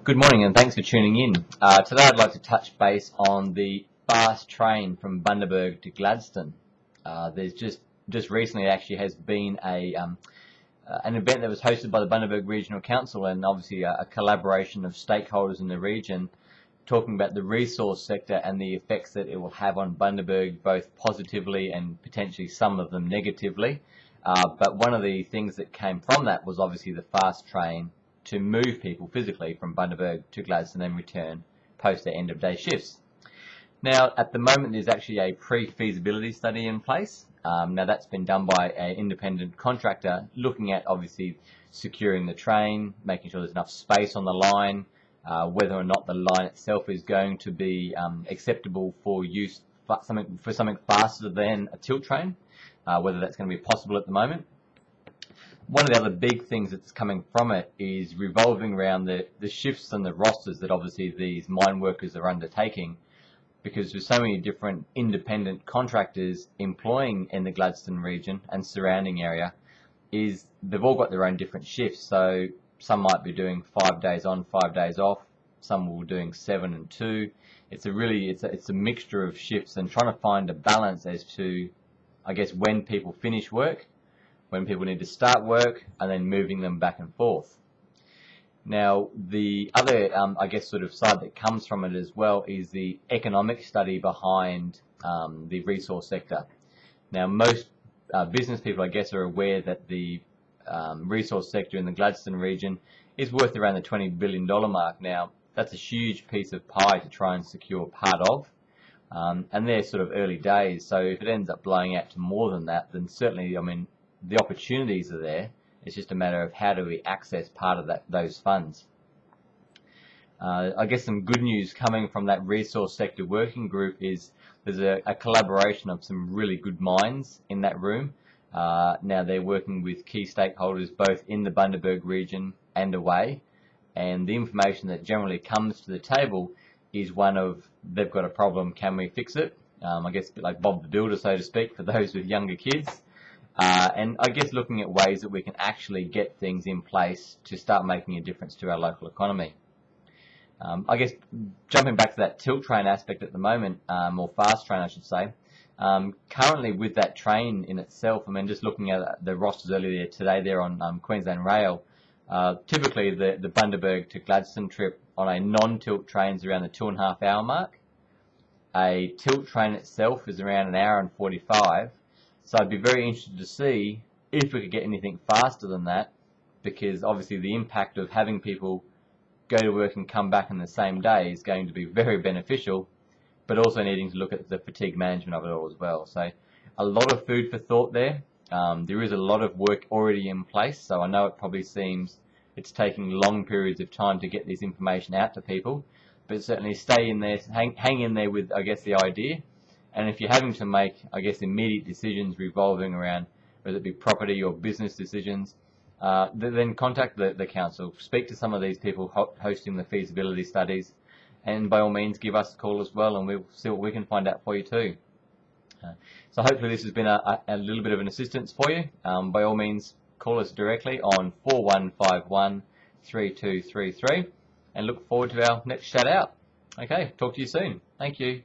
Good morning and thanks for tuning in. Today I'd like to touch base on the fast train from Bundaberg to Gladstone. There's just recently actually has been an event that was hosted by the Bundaberg Regional Council and obviously a collaboration of stakeholders in the region talking about the resource sector and the effects that it will have on Bundaberg, both positively and potentially some of them negatively. But one of the things that came from that was obviously the fast train to move people physically from Bundaberg to Gladstone and return post their end of day shifts. Now at the moment there's actually a pre-feasibility study in place. Now that's been done by an independent contractor looking at obviously securing the train, making sure there's enough space on the line, whether or not the line itself is going to be acceptable for use for something faster than a tilt train, whether that's going to be possible at the moment. One of the other big things that's coming from it is revolving around the shifts and the rosters that obviously these mine workers are undertaking, because there's so many different independent contractors employing in the Gladstone region and surrounding area, is they've all got their own different shifts. So some might be doing 5 days on, 5 days off, some will be doing 7 and 2. It's a mixture of shifts and trying to find a balance as to, I guess, when people finish work, when people need to start work, and then moving them back and forth. Now, the other, I guess, sort of side that comes from it as well is the economic study behind the resource sector. Now, most business people, I guess, are aware that the resource sector in the Gladstone region is worth around the $20 billion mark. Now, that's a huge piece of pie to try and secure part of. And they're sort of early days, so if it ends up blowing out to more than that, then certainly, I mean, the opportunities are there. It's just a matter of how do we access part of those funds. I guess some good news coming from that resource sector working group is there's a collaboration of some really good minds in that room. Now they're working with key stakeholders both in the Bundaberg region and away, and the information that generally comes to the table is one of, they've got a problem, can we fix it? I guess a bit like Bob the Builder, so to speak, for those with younger kids. And I guess looking at ways that we can actually get things in place to start making a difference to our local economy. I guess jumping back to that tilt train aspect at the moment, or fast train I should say, currently with that train in itself, I mean, just looking at the rosters earlier today there on Queensland Rail, typically the Bundaberg to Gladstone trip on a non-tilt train is around the 2.5 hour mark. A tilt train itself is around 1 hour and 45. So I'd be very interested to see if we could get anything faster than that, because obviously the impact of having people go to work and come back in the same day is going to be very beneficial, but also needing to look at the fatigue management of it all as well. So a lot of food for thought there. There is a lot of work already in place, so I know it probably seems it's taking long periods of time to get this information out to people, but certainly stay in there, hang in there with, I guess, the idea. And if you're having to make, I guess, immediate decisions revolving around whether it be property or business decisions, then contact the council, speak to some of these people hosting the feasibility studies, and by all means give us a call as well, and we'll see what we can find out for you too. So hopefully this has been a little bit of an assistance for you. By all means, call us directly on 4151 3233 and look forward to our next shout out. Okay, talk to you soon. Thank you.